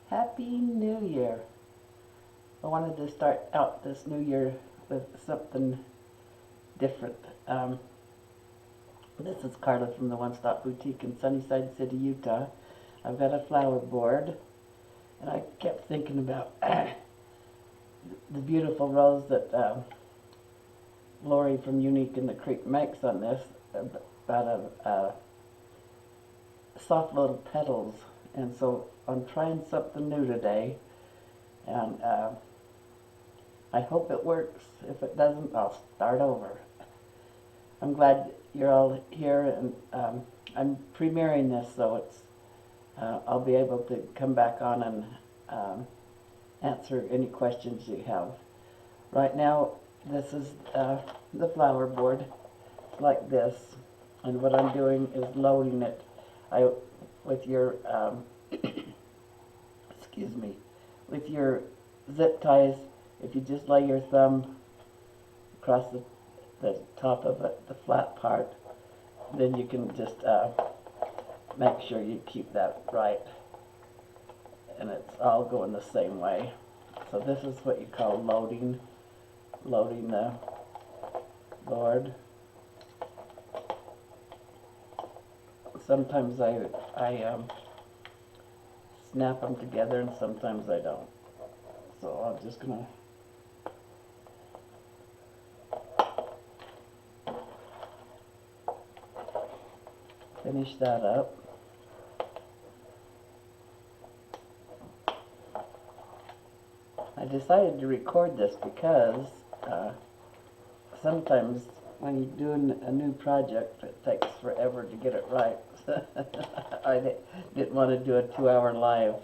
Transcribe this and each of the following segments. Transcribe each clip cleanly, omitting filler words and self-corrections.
Happy New Year. I wanted to start out this new year with something different. This is Carla from the One Stop Boutique in Sunnyside City, Utah. I've got a flower board, and I kept thinking about the beautiful rose that Lori from Unique in the Creek makes on this, about soft little petals. And so I'm trying something new today, and I hope it works. If it doesn't, I'll start over. I'm glad you're all here, and I'm premiering this, so it's I'll be able to come back on and answer any questions you have. Right now, this is the flower board, like this, and what I'm doing is loading it. With your excuse me, with your zip ties. If you just lay your thumb across the top of it, the flat part, then you can just make sure you keep that right, and it's all going the same way. So this is what you call loading the board. Sometimes I snap them together, and sometimes I don't. So I'm just gonna finish that up. I decided to record this because sometimes when you're doing a new project, it takes forever to get it right. I didn't want to do a 2-hour live.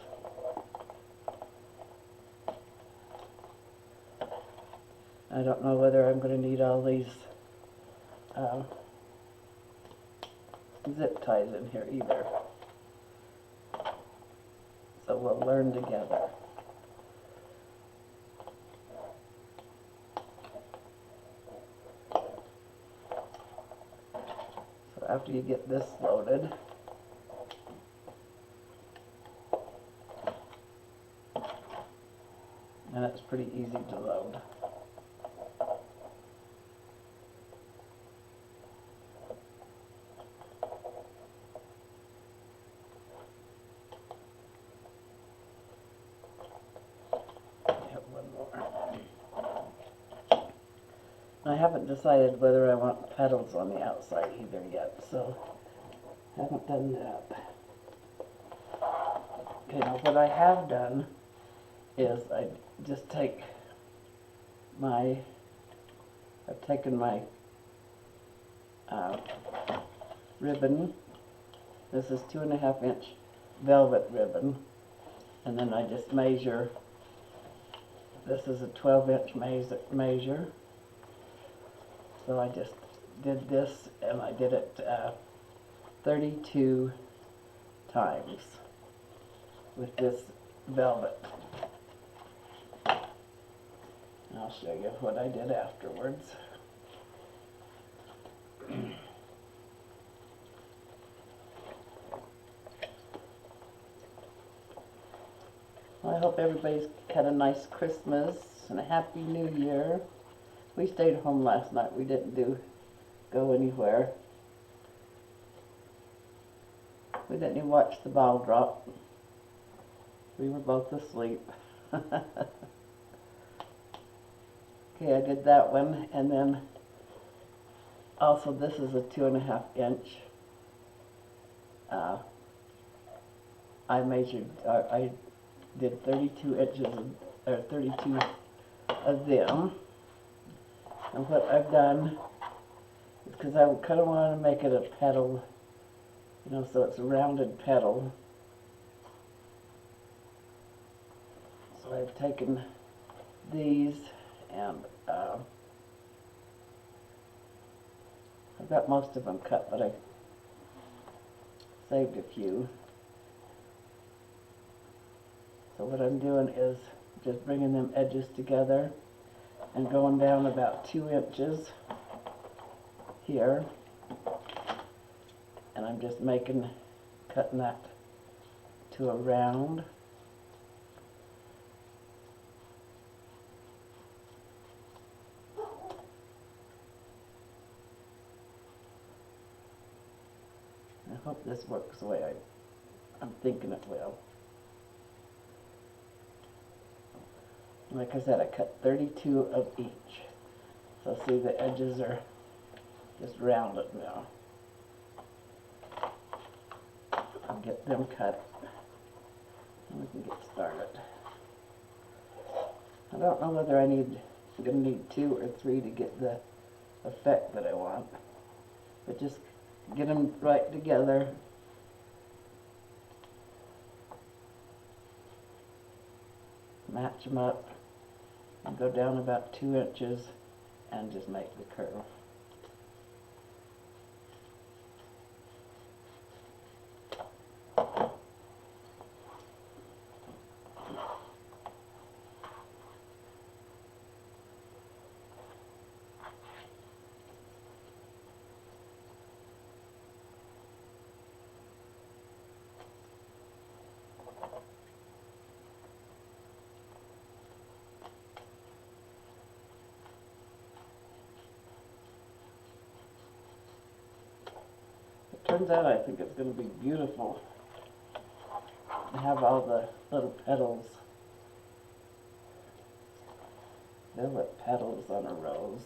I don't know whether I'm going to need all these zip ties in here either. So we'll learn together. So after you get this loaded, and it's pretty easy to load. I haven't decided whether I want petals on the outside either yet, so I haven't done that. Okay, now what I have done is I just take I've taken my ribbon. This is 2.5-inch velvet ribbon, and then I just measure. This is a 12-inch measure. So I just did this, and I did it 32 times with this velvet. And I'll show you what I did afterwards. Well, I hope everybody's had a nice Christmas and a Happy New Year. We stayed home last night. We didn't go anywhere. We didn't even watch the ball drop. We were both asleep. Okay, I did that one, and then also this is a 2.5-inch. I did 32 inches, or 32 of them. And what I've done is, because I kind of want to make it a petal, you know, so it's a rounded petal. So I've taken these, and I've got most of them cut, but I saved a few. So what I'm doing is just bringing them edges together and going down about 2 inches here, and I'm just cutting that to a round. I hope this works the way I'm thinking it will. Like I said, I cut 32 of each. So see, the edges are just rounded now. I'll get them cut and we can get started. I don't know whether I'm gonna need 2 or 3 to get the effect that I want, but just get them right together. Match them up and go down about 2 inches and just make the curve. Turns out I think it's going to be beautiful to have all the little petals, velvet petals on a rose.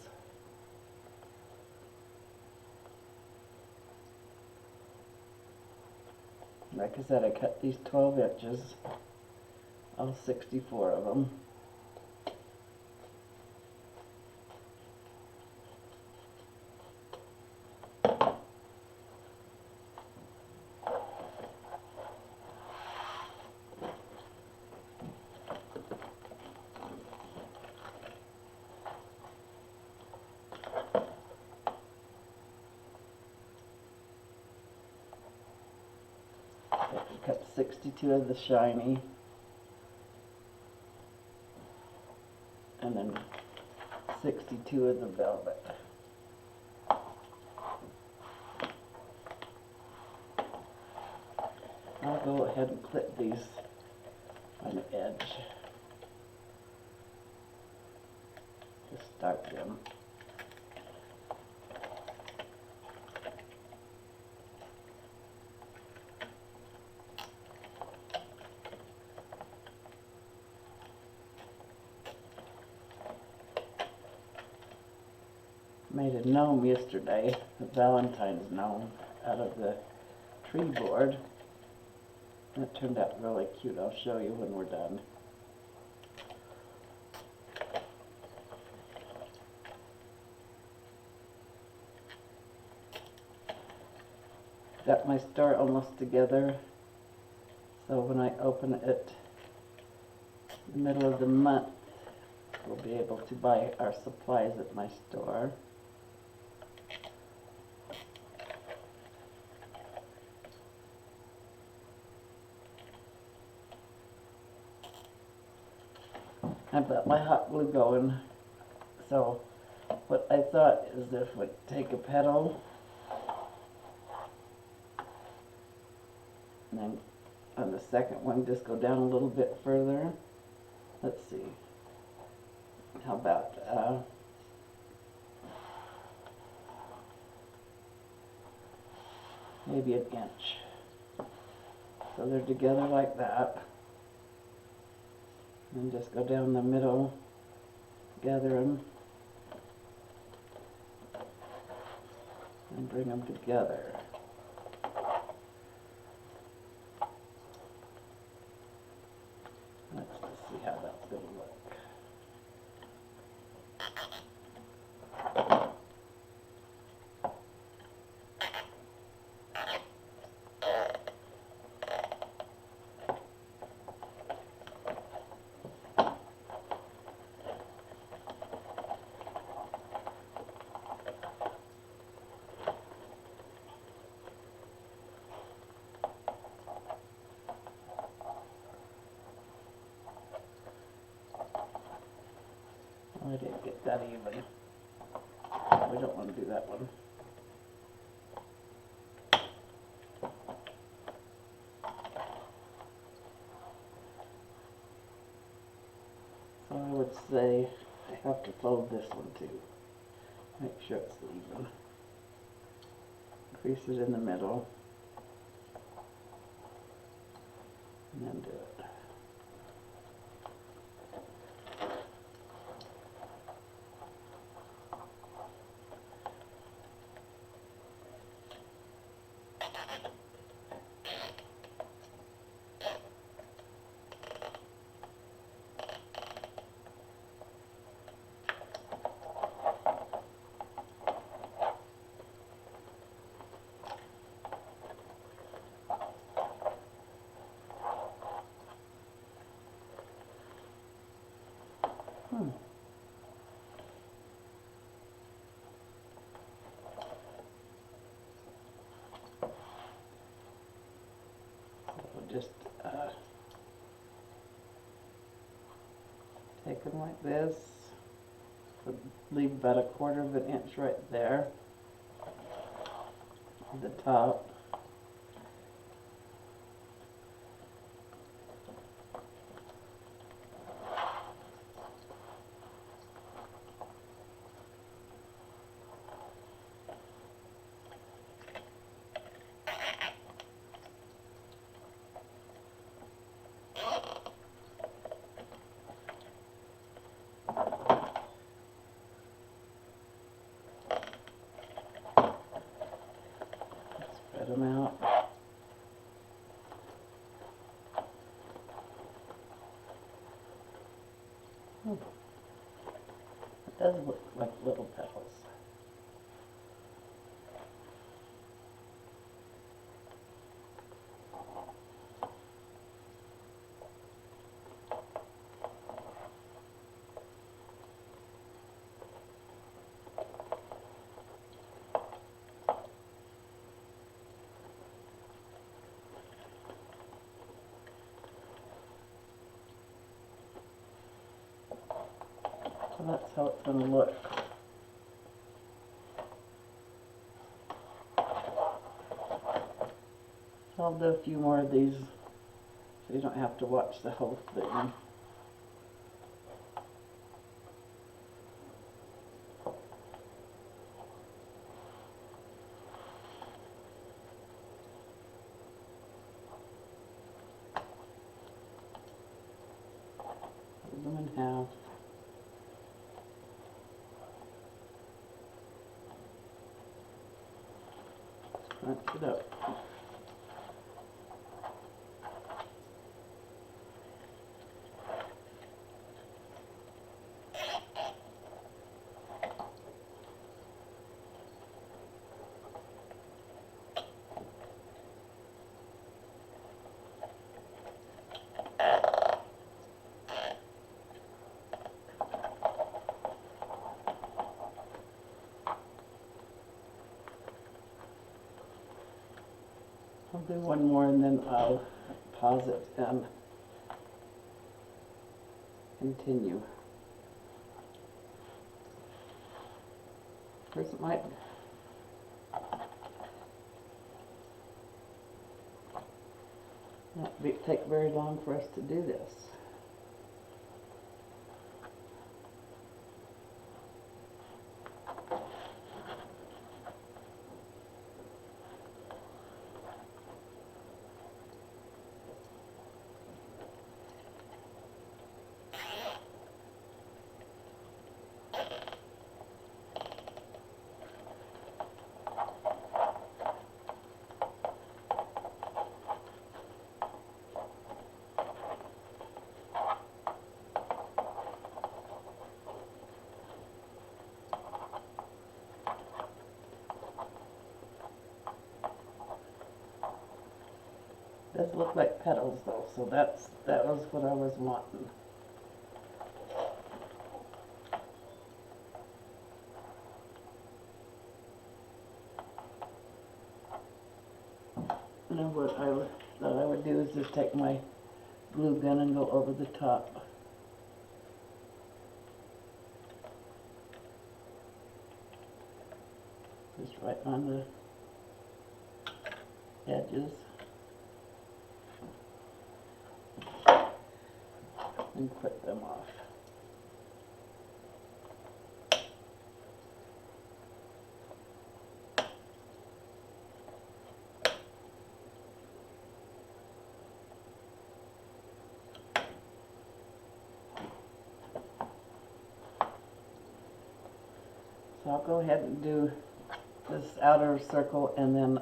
Like I said, I cut these 12 inches, all 64 of them. Cut 62 of the shiny, and then 62 of the velvet. I'll go ahead and clip these on the edge to start them. Made a gnome yesterday, a Valentine's gnome, out of the tree board. And it turned out really cute. I'll show you when we're done. Got my store almost together, so when I open it in the middle of the month, we'll be able to buy our supplies at my store. I've got my hot glue going, so what I thought is if we take a petal and then on the second one just go down a little bit further. Let's see, how about maybe an inch, so they're together like that. And just go down the middle, gather them, and bring them together. Let's just see how that's going to look. I didn't get that even. We don't want to do that one. say I have to fold this one too. Make sure it's even. Crease it in the middle. And then do it. Just take them like this, leave about 1/4 of an inch right there at the top. Spread them out. It does look like little petals. So that's how it's going to look. I'll do a few more of these so you don't have to watch the whole thing. Fold them in half. Crunch it up. I'll do one more and then I'll pause it and continue. First it might not take very long for us to do this. Does look like petals though, so that was what I was wanting. Now what I thought I would do is just take my glue gun and go over the top. Just right on the edges. And clip them off. So I'll go ahead and do this outer circle and then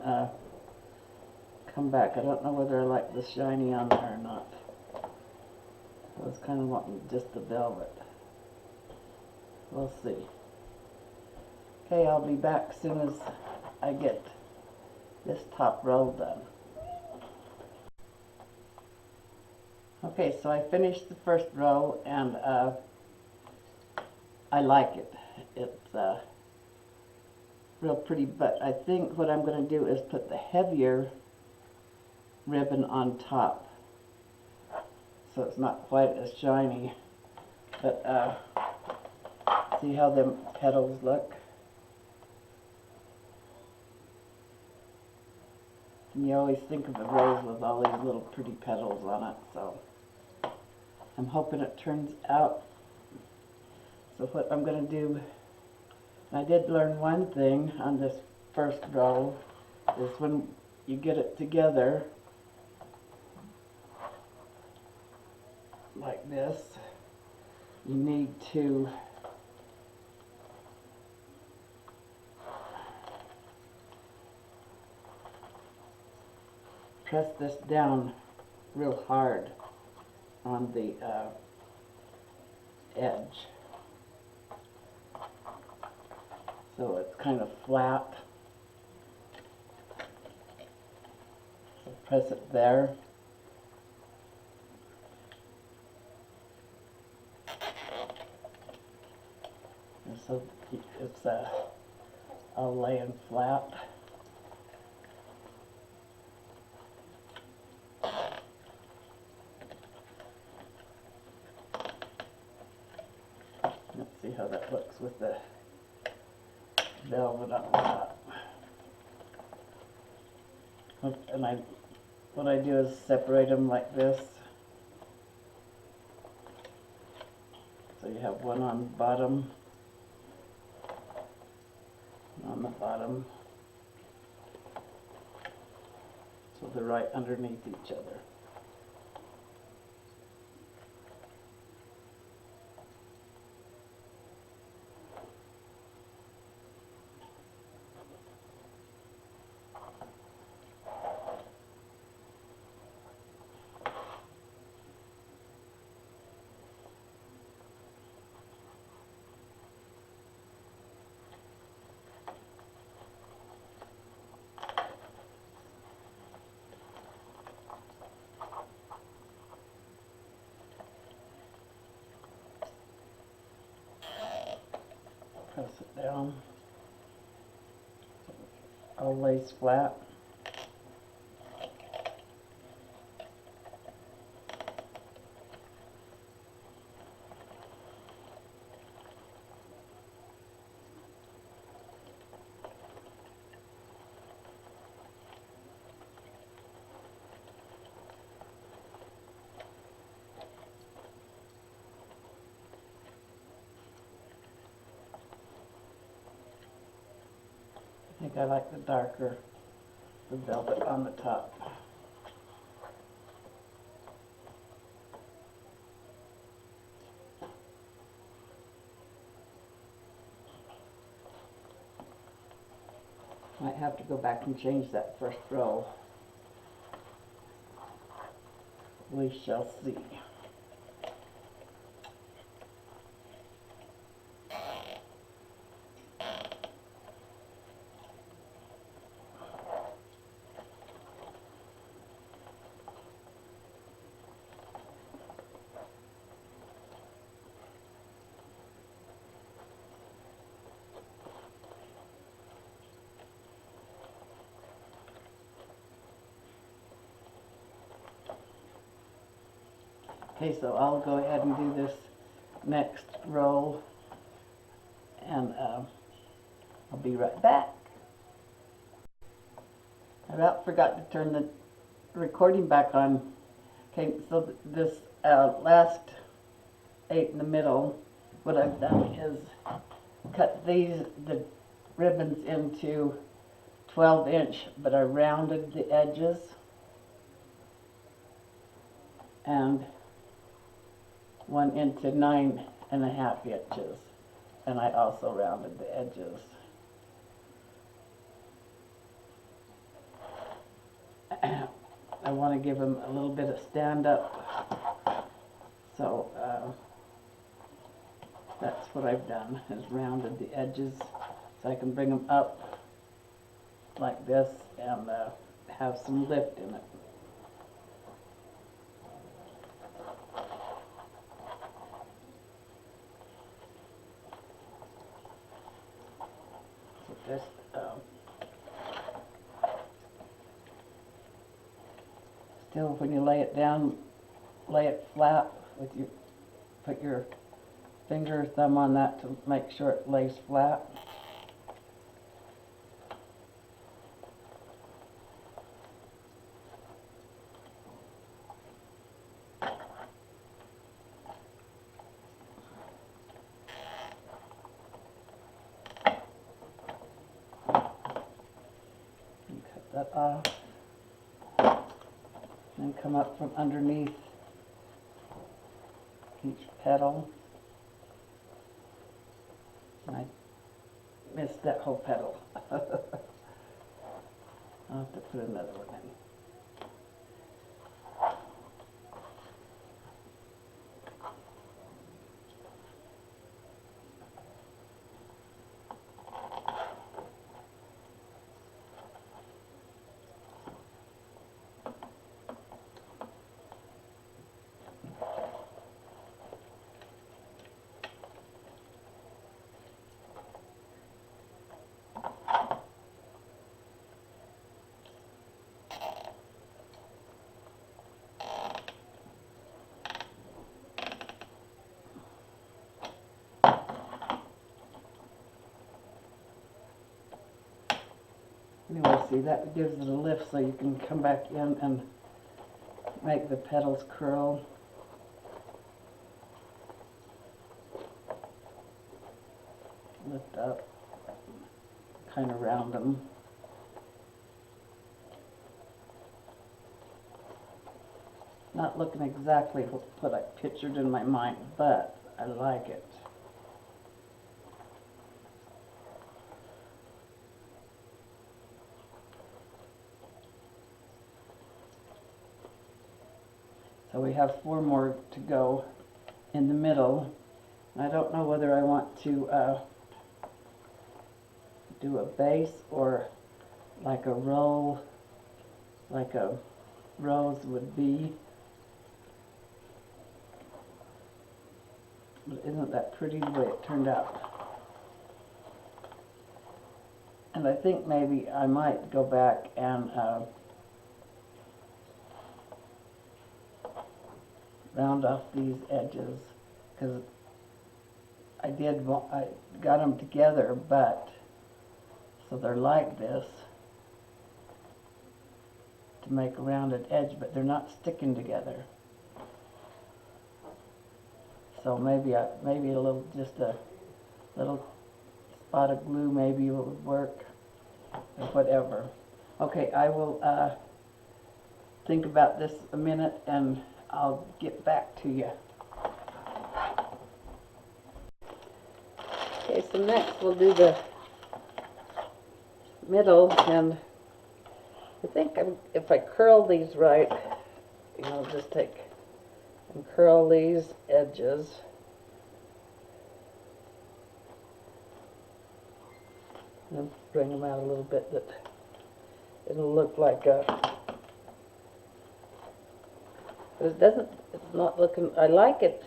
come back. I don't know whether I like the shiny on there or not. I was kind of wanting just the velvet. We'll see. Okay, I'll be back as soon as I get this top row done. Okay, so I finished the first row and I like it. It's real pretty, but I think what I'm going to do is put the heavier ribbon on top, so it's not quite as shiny. But see how them petals look? And you always think of the rose with all these little pretty petals on it, so I'm hoping it turns out. So what I'm going to do, I did learn one thing on this first row, is when you get it together like this, you need to press this down real hard on the edge, so it's kind of flat. So press it there. And so it's all laying flat. Let's see how that looks with the velvet on top. And what I do is separate them like this. So you have one on the bottom, on the bottom, so they're right underneath each other. Press it down, all lays flat. I think I like the darker, the velvet on the top. Might have to go back and change that first row. We shall see. Okay, so I'll go ahead and do this next row, and I'll be right back. I about forgot to turn the recording back on. Okay, so this last 8 in the middle, what I've done is cut the ribbons into 12-inch, but I rounded the edges and one into 9.5 inches. and I also rounded the edges. I want to give them a little bit of stand up, so that's what I've done, is rounded the edges so I can bring them up like this and have some lift in it. So just still, when you lay it down, lay it flat with your, put your finger or thumb on that to make sure it lays flat. And cut that off. And come up from underneath each petal. I missed that whole petal. I'll have to put another one in. Anyway, see, that gives it a lift so you can come back in and make the petals curl. Lift up, kind of round them. Not looking exactly what I pictured in my mind, but I like it. So we have 4 more to go in the middle. I don't know whether I want to do a base or like a roll, like a rose would be. But isn't that pretty the way it turned out? And I think maybe I might go back and round off these edges, because I got them together, but so they're like this to make a rounded edge, but they're not sticking together. So maybe just a little spot of glue maybe would work, or whatever. Okay, I will think about this a minute and I'll get back to you. Okay, so next we'll do the middle, and I think if I curl these right, just take and curl these edges. And bring them out a little bit, that it'll look like a, it's not looking, I like it,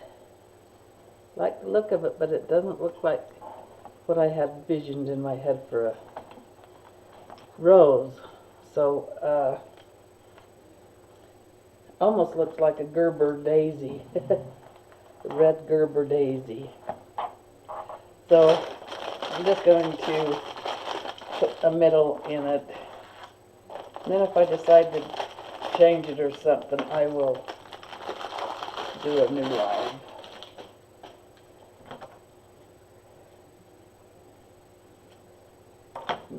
like the look of it, but it doesn't look like what I had visioned in my head for a rose. So, almost looks like a Gerber daisy, a red Gerber daisy. So, I'm just going to put a middle in it. And then if I decide to change it or something, I will do a new line.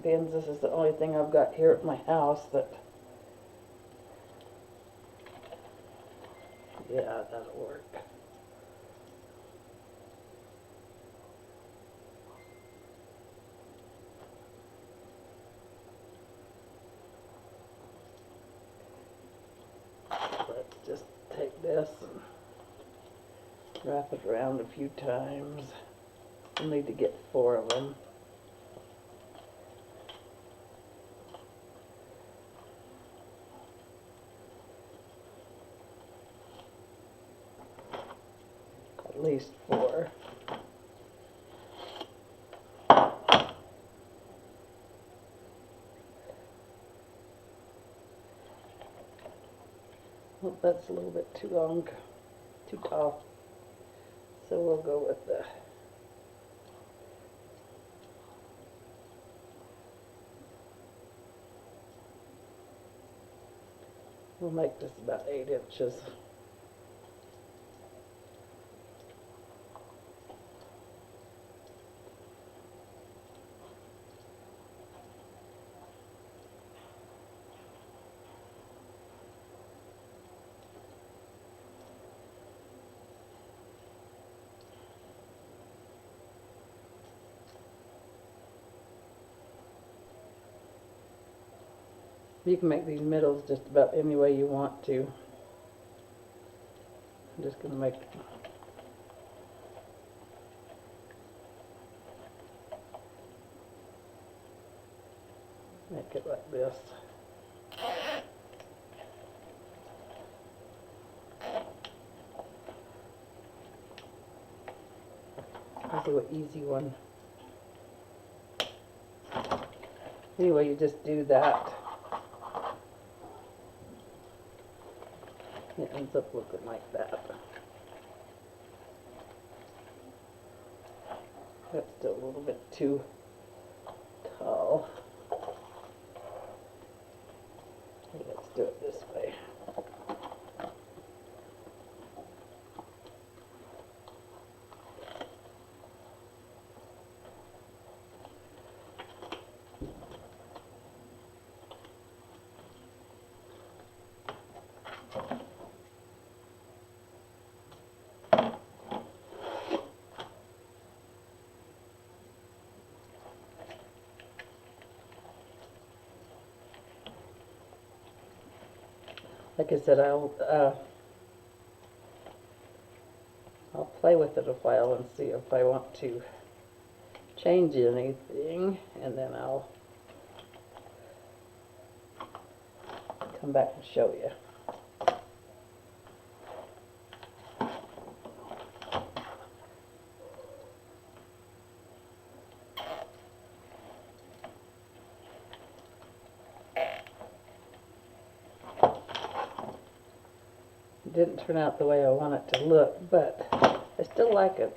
Being this is the only thing I've got here at my house that, yeah, that'll work. just take this and wrap it around a few times. We'll need to get 4 of them. At least 4. Well, that's a little bit too long, too tall. So we'll go with the we'll make this about 8 inches. You can make these middles just about any way you want to. I'm just going to make it like this. I'll do an easy one. Anyway, you just do that. It ends up looking like that. That's still a little bit too tall. Let's do it this way. Like I said, I'll play with it a while and see if I want to change anything, and then I'll come back and show you. It didn't turn out the way I want it to look, but I still like it.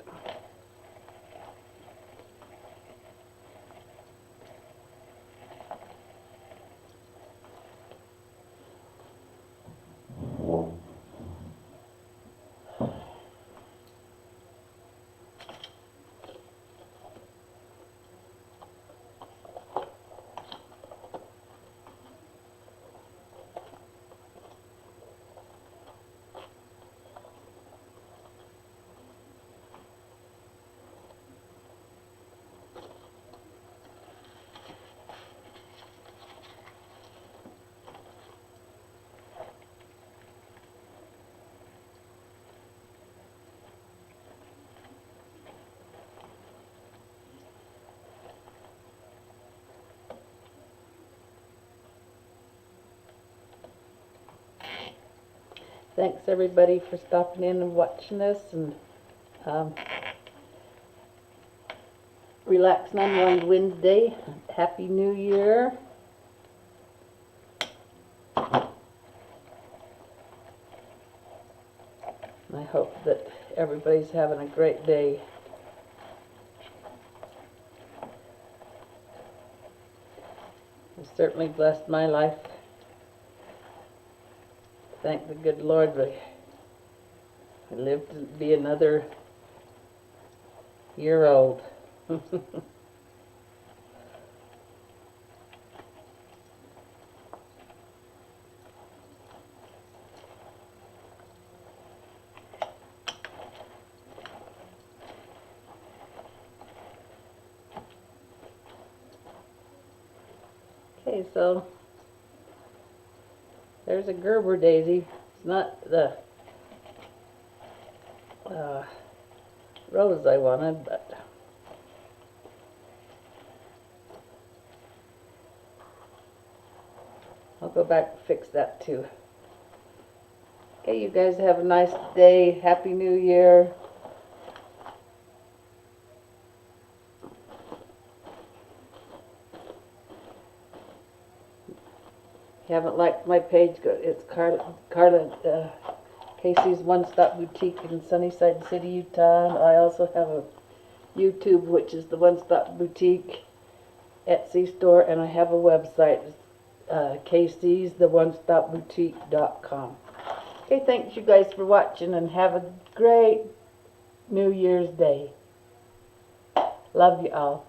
Thanks everybody for stopping in and watching us, and Relax and Unwind Wednesday. Happy New Year. I hope that everybody's having a great day. It certainly blessed my life. Thank the good Lord that I lived to be another year old. Okay, so there's a Gerber daisy. It's not the rose I wanted, but I'll go back and fix that too. Okay, you guys have a nice day. Happy New Year. If you haven't liked my page, go. It's Carla Casey's One Stop Boutique in Sunnyside City, Utah. And I also have a YouTube, which is the One Stop Boutique Etsy store, and I have a website, Casey's the One Stop Boutique.com. Okay, thanks you guys for watching, and have a great New Year's Day. Love you all.